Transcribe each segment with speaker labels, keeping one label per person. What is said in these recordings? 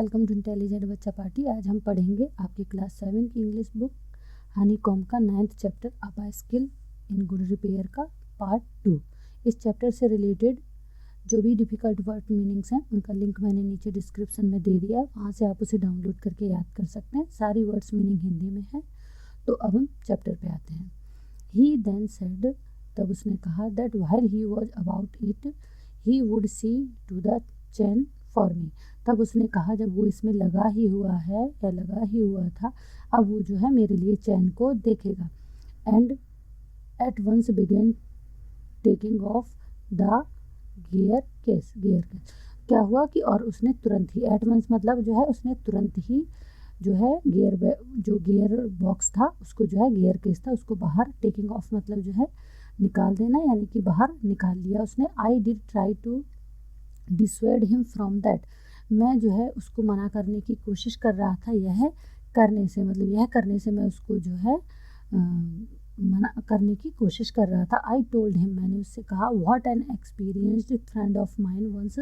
Speaker 1: Welcome to intelligent बच्चा party. आज हम पढ़ेंगे आपकी क्लास 7 की इंग्लिश बुक हनी कॉम का 9th chapter a skill in good repair का पार्ट 2। इस चैप्टर से रिलेटेड जो भी डिफ़िकल्ट वर्ड मीनिंग्स हैं उनका लिंक मैंने नीचे डिस्क्रिप्शन में दे दिया है, वहाँ से आप उसे डाउनलोड करके याद कर सकते हैं। सारी वर्ड्स मीनिंग हिंदी में है। तो अब हम चैप्टर पे आते हैं। ही देन सेड, तब उसने कहा, that while he was about it he would see to the chain for me. तब उसने कहा, जब वो इसमें लगा ही हुआ है या लगा ही हुआ था, अब वो जो है मेरे लिए चैन को देखेगा। And at once began taking off the gear case. क्या हुआ कि और उसने तुरंत ही, एट वंस मतलब जो है उसने तुरंत ही जो है गियर बॉक्स था उसको जो है गियर केस था उसको बाहर, टेकिंग ऑफ मतलब जो है निकाल देना, यानी कि बाहर निकाल लिया उसने। I did try to dissuade him from that. मैं जो है उसको मना करने की कोशिश कर रहा था, यह करने से मतलब यह करने से मैं उसको जो है मना करने की कोशिश कर रहा था। आई टोल्ड हिम, मैंने उससे कहा, what an experienced friend of mine once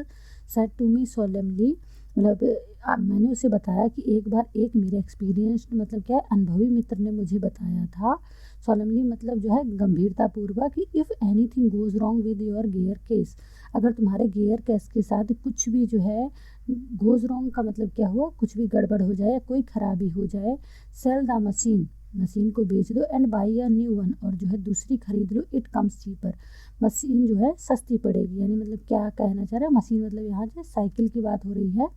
Speaker 1: said to me solemnly. मतलब मैंने उसे बताया कि एक बार एक मेरे एक्सपीरियंस्ड मतलब क्या है, अनुभवी मित्र ने मुझे बताया था। सोलेमली मतलब जो है गंभीरतापूर्वक, कि if anything goes wrong with your gear case, अगर तुम्हारे गियर केस के साथ कुछ भी जो है गोज़ रॉन्ग का मतलब क्या हुआ, कुछ भी गड़बड़ हो जाए, कोई खराबी हो जाए, सेल द मशीन को बेच दो, and by a new one, और जो है दूसरी खरीद लो, इट कम्स चीपर, मशीन जो है सस्ती पड़ेगी। यानी मतलब क्या कहना चाह रहा है, मशीन मतलब यहाँ जो साइकिल की बात हो रही है।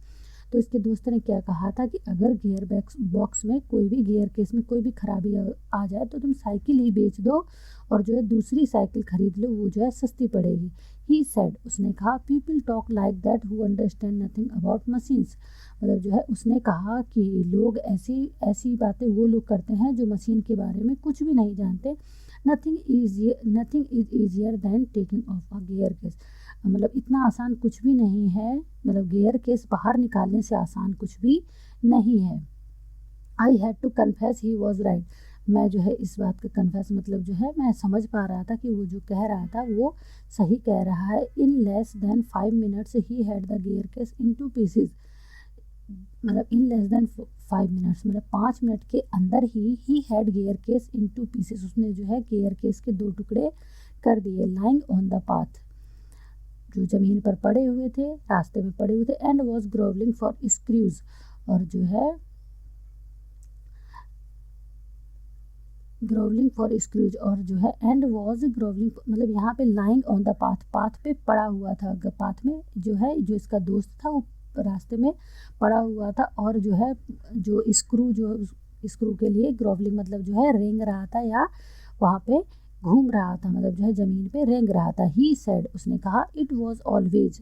Speaker 1: तो इसके दोस्त ने क्या कहा था कि अगर गियर बॉक्स में कोई भी गियर केस में कोई भी खराबी आ जाए तो तुम साइकिल ही बेच दो और जो है दूसरी साइकिल खरीद लो, वो जो है सस्ती पड़ेगी। ही सेड, उसने कहा, people talk like that who understand nothing about machines. मतलब जो है उसने कहा कि लोग ऐसी ऐसी बातें वो लोग करते हैं जो मशीन के बारे में कुछ भी नहीं जानते। Nothing is easier than taking off a gear case. मतलब इतना आसान कुछ भी नहीं है, मतलब गियर केस बाहर निकालने से आसान कुछ भी नहीं है। I had to confess he was right. मैं जो है इस बात का कन्फेस मतलब जो है मैं समझ पा रहा था कि वो जो कह रहा था वो सही कह रहा है। In less than 5 minutes he had the gear case in 2 pieces. मतलब इन लेस देन 5 मिनट्स मतलब 5 मिनट के अंदर he had gear case in 2 pieces, उसने जो है गियर केस के 2 टुकड़े कर दिए। लाइंग ऑन द पाथ, जो ज़मीन पर पड़े हुए थे, रास्ते में पड़े हुए थे। एंड वॉज ग्रोवलिंग फॉर स्क्रूज, और जो है ग्रोवलिंग फॉर स्क्रूज, और जो है एंड वॉज ग्रोवलिंग मतलब यहाँ पे lying on the path, path पे पड़ा हुआ था। पाथ में जो है जो इसका दोस्त था वो रास्ते में पड़ा हुआ था, और जो है जो स्क्रू के लिए ग्रोवलिंग मतलब जो है रेंग रहा था या वहाँ पे घूम रहा था, मतलब जो है ज़मीन पे रेंग रहा था। ही सेड, उसने कहा, इट वॉज ऑलवेज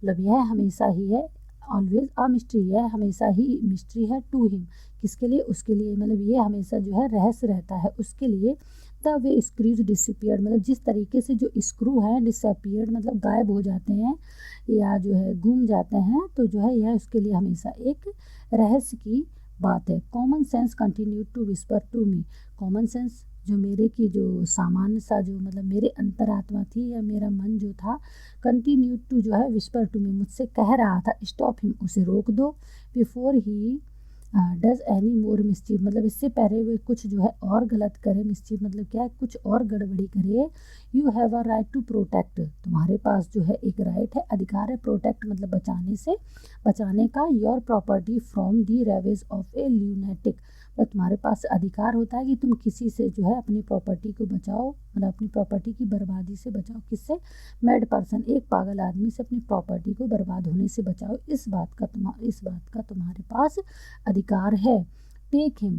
Speaker 1: मतलब यह हमेशा ही है, ऑलवेज अ मिस्ट्री, यह हमेशा ही मिस्ट्री है, टू हिम किसके लिए, उसके लिए, मतलब ये हमेशा जो है रहस्य रहता है उसके लिए। द वे स्क्रूज डिसअपीयर्ड, मतलब जिस तरीके से जो स्क्रू है डिसअपीयर्ड मतलब गायब हो जाते हैं या जो है गुम जाते हैं, तो जो है यह उसके लिए हमेशा एक रहस्य की बात है। Common sense continue to whisper to me, common sense जो मेरे की जो सामान्य सा जो मतलब मेरे अंतरात्मा थी या मेरा मन जो था, कंटिन्यू टू जो है विस्पर टू मी मुझसे कह रहा था, स्टॉप हिम उसे रोक दो, before he does any more mischief मतलब इससे पहले वे कुछ जो है और गलत करे। मिस्चीफ मतलब क्या है, कुछ और गड़बड़ी करे। You have a right to protect, तुम्हारे पास जो है एक राइट है, अधिकार है, प्रोटेक्ट मतलब बचाने से, बचाने का, your property from the ravage of A lunatic, मतलब तुम्हारे पास अधिकार होता है कि तुम किसी से जो है अपनी प्रॉपर्टी को बचाओ, मतलब अपनी प्रॉपर्टी की बर्बादी से बचाओ। किससे, मैड पर्सन, एक पागल आदमी से अपनी प्रॉपर्टी को बर्बाद होने से बचाओ, इस बात का तुम्हारे पास अधिकार है। Take him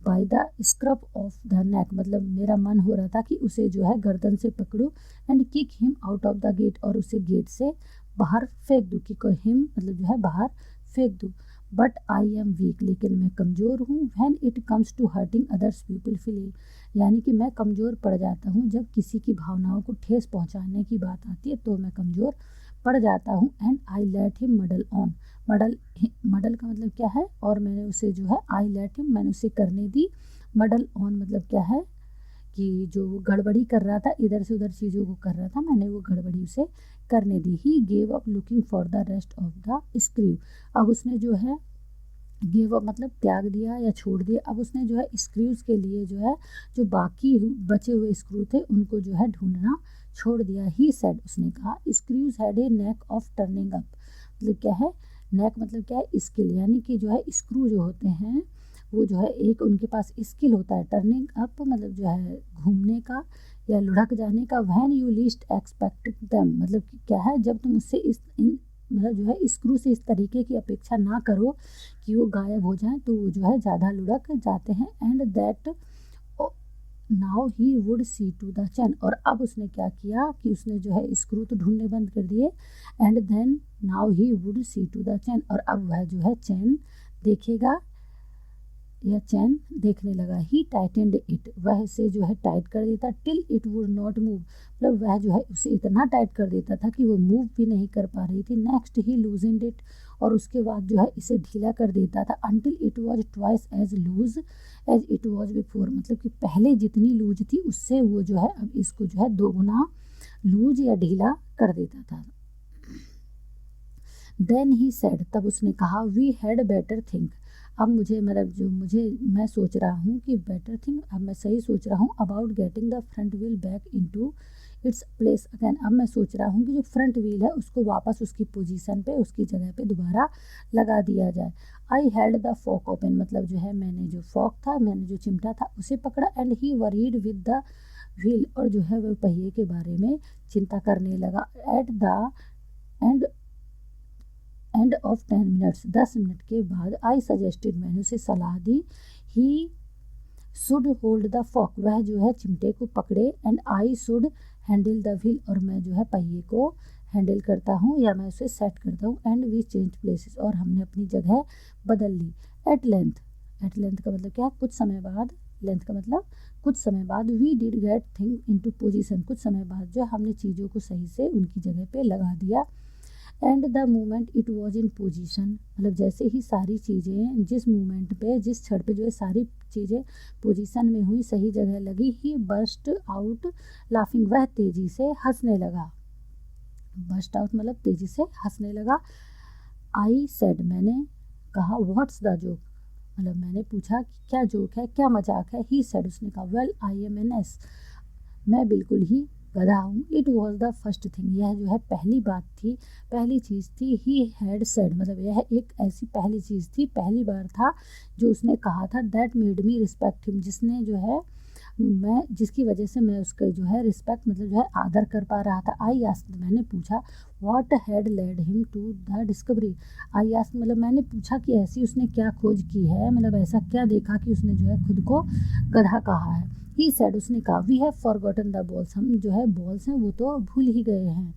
Speaker 1: by the scruff of the neck, मतलब मेरा मन हो रहा था कि उसे जो है गर्दन से पकड़ूं, and kick him out of the gate, और उसे गेट से बाहर फेंक दूँ, किक हिम मतलब जो है बाहर फेंक दूँ। बट आई एम वीक, लेकिन मैं कमज़ोर हूँ। When it comes to hurting others people feel, यानी कि मैं कमज़ोर पड़ जाता हूँ जब किसी की भावनाओं को ठेस पहुँचाने की बात आती है, तो मैं कमज़ोर पड़ जाता हूँ। And I let him muddle on, muddle का मतलब क्या है, और मैंने उसे जो है आई लेट हिम मैंने उसे करने दी, मडल ऑन मतलब क्या है, कि जो वो गड़बड़ी कर रहा था, इधर से उधर चीज़ों को कर रहा था, मैंने वो गड़बड़ी उसे करने दी। He gave up looking for the rest of the screw. अब उसने जो है गिव अप मतलब त्याग दिया या छोड़ दिया। अब उसने जो है स्क्रूज के लिए जो है जो बाकी बचे हुए स्क्रू थे उनको जो है ढूंढना छोड़ दिया। ही सेड उसने कहा screws had a knack of turning up. मतलब क्या है नेक, मतलब क्या है स्किल, यानी कि जो है स्क्रू जो होते हैं वो जो है एक उनके पास स्किल होता है टर्निंग अप, मतलब जो है घूमने का या लुढ़क जाने का। When you least expected them, मतलब क्या है जब तुम उससे मतलब जो है स्क्रू से इस तरीके की अपेक्षा ना करो कि वो गायब हो जाए, तो वो जो है ज़्यादा लुढ़क जाते हैं। And that now he would see to the chain. और अब उसने क्या किया कि उसने जो है स्क्रू तो ढूंढने बंद कर दिए। And then now he would see to the chain, और अब वह जो है चैन देखेगा या चैन देखने लगा। ही टाइटेंड इट, वह इसे जो है टाइट कर देता till it would not move. मतलब वह जो है उसे इतना टाइट कर देता था कि वो मूव भी नहीं कर पा रही थी। नेक्स्ट ही लूजेंड इट, और उसके बाद जो है इसे ढीला कर देता था। Until it was twice as loose as it was before, मतलब कि पहले जितनी लूज थी उससे वो जो है अब इसको जो है 2 गुना लूज या ढीला कर देता था। देन ही सेड, तब उसने कहा वी हैड बेटर थिंक। अब मुझे मतलब जो मैं सोच रहा हूँ कि बेटर थिंग, अब मैं सही सोच रहा हूँ about getting the front wheel back into its place again. अब मैं सोच रहा हूँ कि जो फ्रंट व्हील है उसको वापस उसकी पोजीशन पे, उसकी जगह पे दोबारा लगा दिया जाए। I held the fork open, मतलब जो है मैंने जो फॉक था, मैंने जो चिमटा था उसे पकड़ा। And he worried with the wheel, और जो है वह पहिए के बारे में चिंता करने लगा। At the end of 10 minutes, 10 minute के बाद आई सजेस्टेड, मैंने उसे सलाह दी। He should hold the fork, वह जो है चिमटे को पकड़े। And I should handle the wheel, और मैं जो है पहिए को हैंडल करता हूँ या मैं उसे सेट करता हूँ। एंड वी चेंज प्लेसेस, और हमने अपनी जगह बदल ली। एट लेंथ, एट लेंथ का मतलब क्या है कुछ समय बाद, लेंथ का मतलब कुछ समय बाद। We did get thing into position, कुछ समय बाद जो हमने चीज़ों को सही से उनकी जगह पे लगा दिया। And the moment it was in position, मतलब जैसे ही सारी चीज़ें जिस मोमेंट पे, जिस क्षण पे जो है सारी चीज़ें पोजीशन में हुई, सही जगह लगी, ही बस्ट आउट लाफिंग, वह तेज़ी से हंसने लगा। बस्ट आउट मतलब तेज़ी से हंसने लगा। आई सेड, मैंने कहा व्हाट्स द जोक, मतलब मैंने पूछा कि क्या जोक है, क्या मजाक है। ही सेड, उसने कहा well I am an ass, मैं बिल्कुल ही गधा हूँ। It was the first thing, यह जो है पहली बात थी, पहली चीज़ थी। ही हैड सेड, मतलब यह एक ऐसी पहली चीज़ थी, पहली बार था जो उसने कहा था। That made me respect him, जिसने जो है मैं, जिसकी वजह से मैं उसका जो है रिस्पेक्ट मतलब जो है आदर कर पा रहा था। आई आस्क्ड, मैंने पूछा what had led him to the discovery. I asked मतलब मैंने पूछा कि ऐसी उसने क्या खोज की है, मतलब ऐसा क्या देखा कि उसने जो है खुद को गधा कहा है। ही सेड, उसने कहा we have forgotten the balls, हम जो है बॉल्स हैं वो तो भूल ही गए हैं।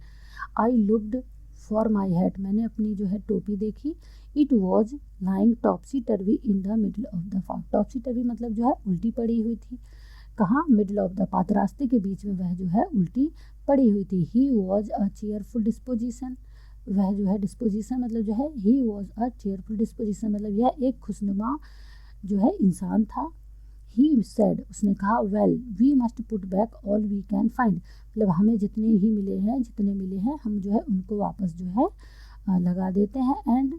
Speaker 1: I looked for my hat, मैंने अपनी जो है टोपी देखी। It was lying topsy turvy in the middle of the path, topsy turvy मतलब जो है उल्टी पड़ी हुई थी। कहाँ, मिडल ऑफ द पाथ, रास्ते के बीच में वह जो है उल्टी पड़ी हुई थी। He was a cheerful disposition, वह जो है डिस्पोजिशन मतलब जो है he was a cheerful disposition, मतलब यह एक खुशनुमा जो है इंसान था। ही सेड, उसने कहा well we must put back all we can find, मतलब हमें जितने ही मिले हैं, जितने मिले हैं हम जो है उनको वापस जो है लगा देते हैं। एंड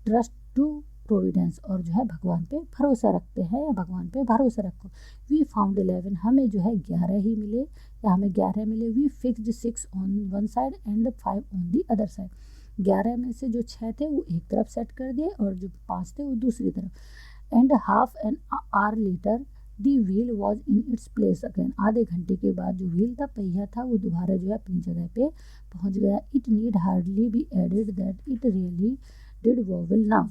Speaker 1: ट्रस्ट टू प्रोविडेंस, और जो है भगवान पे भरोसा रखते हैं या भगवान पे भरोसा रखो। वी फाउंड 11, हमें जो है 11 ही मिले या हमें 11 मिले। We fixed 6 on one side and 5 on the other side, 11 में से जो 6 थे वो एक तरफ सेट कर दिए और जो 5 थे वो दूसरी तरफ। And half an hour later the wheel was in its place again, आधे घंटे के बाद जो व्हील था, पहिया था, वो दोबारा जो है अपनी जगह पे पहुंच गया। It need hardly be added that it really did wobble now.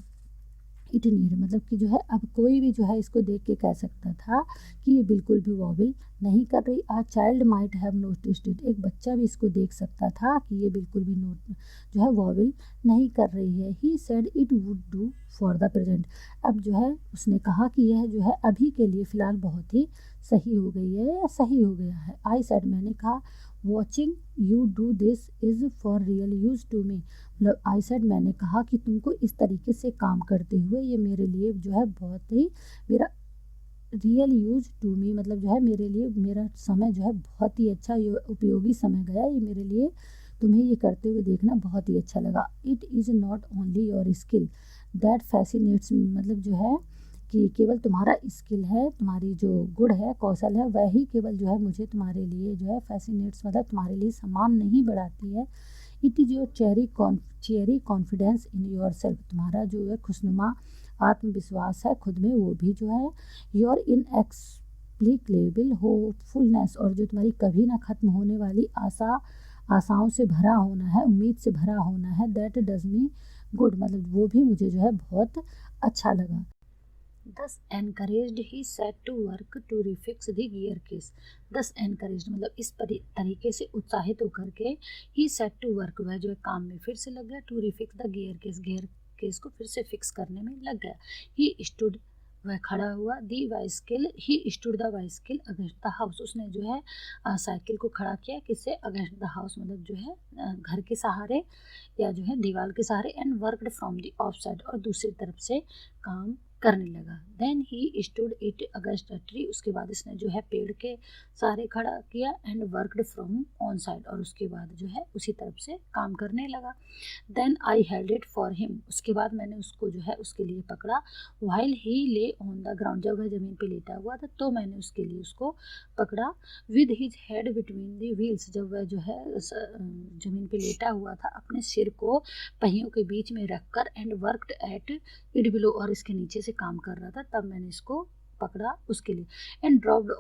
Speaker 1: It need मतलब कि जो है अब कोई भी जो है इसको देख के कह सकता था कि ये बिल्कुल भी वॉवल नहीं कर रही। A child might have noticed it, एक बच्चा भी इसको देख सकता था कि ये बिल्कुल भी नोट जो है वॉवल नहीं कर रही है। He said it would do for the present, अब जो है उसने कहा कि यह जो है अभी के लिए फ़िलहाल बहुत ही सही हो गई है या सही हो गया है। आई सेड, मैंने कहा watching you do this is for real use to me, मतलब आई सेड मैंने कहा कि तुमको इस तरीके से काम करते हुए ये मेरे लिए जो है बहुत ही मेरा रियल यूज टू मी, मतलब जो है मेरे लिए मेरा समय जो है बहुत ही अच्छा उपयोगी समय गया ये मेरे लिए, तुम्हें ये करते हुए देखना बहुत ही अच्छा लगा। It is not only your skill that fascinates me, मतलब जो है कि केवल तुम्हारा स्किल है, तुम्हारी जो गुण है, कौशल है, वही केवल जो है मुझे तुम्हारे लिए जो है फैसिनेट्स, मतलब तुम्हारे लिए सम्मान नहीं बढ़ाती है। It is your cherry confidence in your self, तुम्हारा जो है खुशनुमा आत्मविश्वास है खुद में, वो भी जो है योर इनएक्सप्लिकेबल होपफुलनेस, और जो तुम्हारी कभी ना खत्म होने वाली आशाओं से भरा होना है, उम्मीद से भरा होना है। दैट डज मी गुड, मतलब वो भी मुझे जो है बहुत अच्छा लगा। Thus encouraged he set to work to refix the gear case. Thus encouraged मतलब इस तरीके से उत्साहित होकर के he set to work, वह जो है काम में फिर से लग गया, to refix the gear case को फिर से फिक्स करने में लग गया। he stood, वह खड़ा हुआ, the bicycle, he stood the bicycle against the house, उसने जो है साइकिल को खड़ा किया किससे, अगेंस्ट द हाउस, मतलब जो है घर के सहारे या जो है दीवार के सहारे, and worked from the off side, और दूसरी तरफ से काम करने लगा। Then he stood it against a tree, उसके बाद इसने जो है पेड़ के सहारे खड़ा किया, and worked from on side, और उसके बाद जो है उसी तरफ से काम करने लगा। Then I held it for him, उसके बाद मैंने उसको जो है उसके लिए पकड़ा। वाइल ही ले ऑन द ग्राउंड, जब वह ज़मीन पे लेटा हुआ था तो मैंने उसके लिए उसको पकड़ा। With his head between the wheels, जब वह जो है ज़मीन पे लेटा हुआ था अपने सिर को पहियों के बीच में रखकर, and worked at it below, और इसके नीचे से काम कर रहा था, तब मैंने इसको पकड़ा उसके लिए। And dropped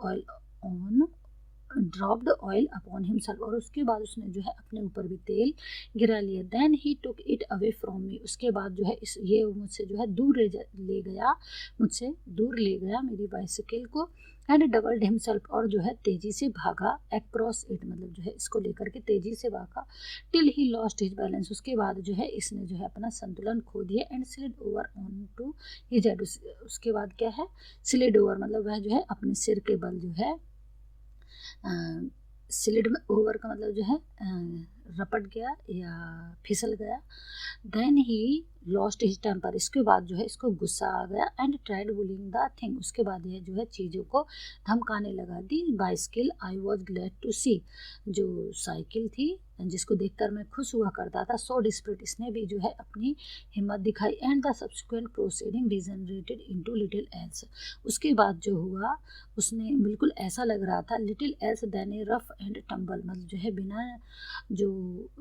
Speaker 1: oil upon himself, और उसके बाद उसने जो है अपने ऊपर भी तेल गिरा लिया। Then he took it away from me, उसके बाद जो है ये मुझसे जो है दूर ले गया, मुझसे दूर ले गया मेरी बाइसिकल को। एंड डबल्ड हिमसेल्फ, और जो है तेजी से भागा अक्रॉस इट, मतलब जो है इसको लेकर के तेजी से भागा। टिल ही लॉस्ट हिज बैलेंस, उसके बाद जो है इसने जो है अपना संतुलन खो दिया। And slid over on to his head, उसके बाद क्या है, स्लिड ओवर मतलब वह जो है अपने सिर के बल जो है स्लिड में ओवर का मतलब जो है रपट गया या फिसल गया। Then he lost his temper, इसके बाद जो है इसको गुस्सा आ गया। And tried bullying the thing, उसके बाद यह जो है चीज़ों को धमकाने लगा। The bicycle I was glad to see, जो साइकिल थी जिसको देखकर मैं खुश हुआ करता था, सो डिस्प्रिट, इसने भी जो है अपनी हिम्मत दिखाई। And the subsequent proceeding degenerated into little else, उसके बाद जो हुआ उसने बिल्कुल ऐसा लग रहा था little else than a rough and tumble, मतलब जो है बिना जो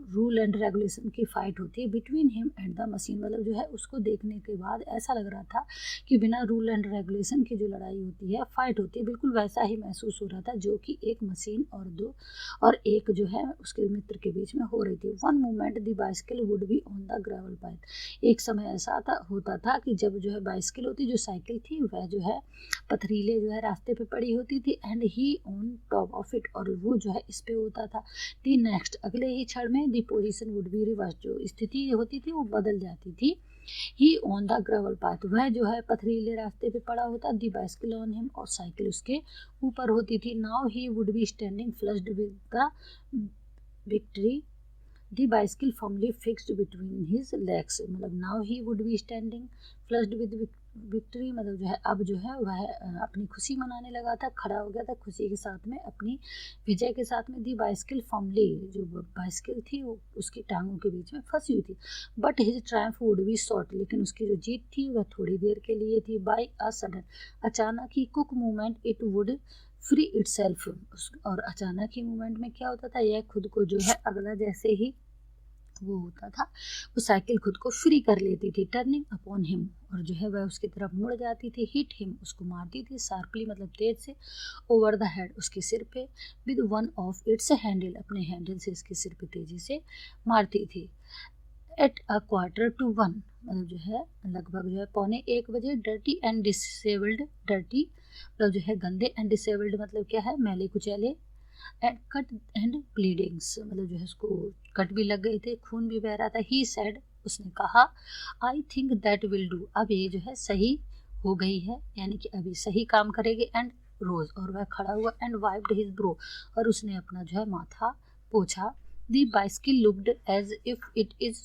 Speaker 1: रूल एंड रेगुलेशन की फाइट होती है between him and the machine, मतलब जो है उसको देखने के बाद ऐसा लग रहा था कि बिना रूल एंड रेगुलेशन की जो लड़ाई होती है, फाइट होती है, बिल्कुल वैसा ही महसूस हो रहा था जो कि एक मशीन और एक जो है उसके मित्र के बीच में हो रही थी। One moment the bicycle would be on the gravel path, एक समय ऐसा होता था कि जब जो है बाइसिकल होती, जो साइकिल थी वह जो है पथरीले जो है रास्ते पे पड़ी होती थी, and he on top of it, और वो जो है इस पे होता था। दी नेक्स्ट, अगले ही क्षण में the position would be reversed, जो स्थिति होती थी वो बदल जाती थी। He on the gravel path, वह जो है पथरीले रास्ते पे पड़ा होता, दी बाइसिकल ऑन हिम, और साइकिल उसके ऊपर होती थी। Now he would be standing flushed with the victory, the bicycle firmly fixed between his legs, मतलब now he would be standing flushed with victory, मतलब जो है अब जो है वह अपनी खुशी मनाने लगा था, खड़ा हो गया था खुशी के साथ में, अपनी विजय के साथ में। दी बाइसिकल फर्मली, जो बाइसिकल थी वो उसकी टांगों के बीच में फंसी हुई थी। But his Triumph would be short, लेकिन उसकी जो जीत थी वह थोड़ी देर के लिए थी। बाय अ सडन, अचानक ही quick movement it would free itself, और अचानक ही मूवमेंट में क्या होता था, यह खुद को जो है अगला जैसे ही वो होता था, वो साइकिल खुद को फ्री कर लेती थी। टर्निंग अपॉन हिम, और जो है वह उसकी तरफ मुड़ जाती थी। हिट हिम, उसको मारती थी। शार्पली मतलब तेज से। ओवर द हेड, उसके सिर पे। With one of its handle, अपने हैंडल से इसके सिर पे तेजी से मारती थी। At a quarter to one, मतलब जो है लगभग जो है 1:15 डर्टी एंड डिसेबल्ड, डर्टी मतलब जो है गंदे, एंड डिसेबल्ड मतलब क्या है, मैले कुचैले, एंड कट एंड ब्लीडिंग्स, मतलब जो है उसको कट भी लग गए थे, खून भी बह रहा था। ही सेड, उसने कहा, I think that will do, अब ये जो है सही हो गई है, यानी कि अभी सही काम करेगी। एंड रोज, और वह खड़ा हुआ। एंड वाइप्ड हिज ब्रो, और उसने अपना जो है माथा पोछा। The bicycle looked as if it is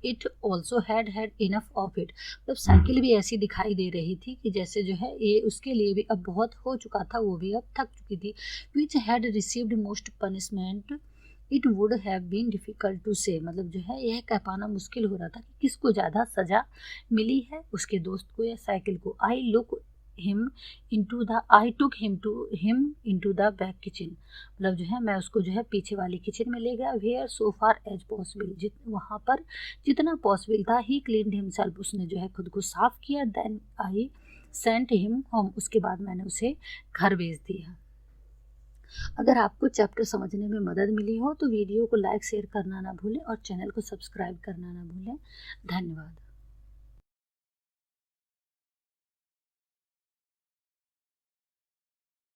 Speaker 2: it also had enough of it. मतलब साइकिल भी ऐसी दिखाई दे रही थी कि जैसे जो है ये उसके लिए भी अब बहुत हो चुका था, वो भी अब थक चुकी थी। Which had received most punishment it would have been difficult to say. मतलब जो है यह कह पाना मुश्किल हो रहा था कि किसको ज़्यादा सज़ा मिली है, उसके दोस्त को या साइकिल को। I took him into the back kitchen. मतलब जो है मैं उसको जो है पीछे वाली किचन में ले गया। Where so far as possible, वहाँ पर जितना पॉसिबल था। ही क्लीन्ड हिमसेल्फ, उसने जो है खुद को साफ किया। Then I sent him home, उसके बाद मैंने उसे घर भेज दिया। अगर आपको चैप्टर समझने में मदद मिली हो तो वीडियो को लाइक शेयर करना ना भूलें और चैनल को सब्सक्राइब करना ना भूलें। धन्यवाद।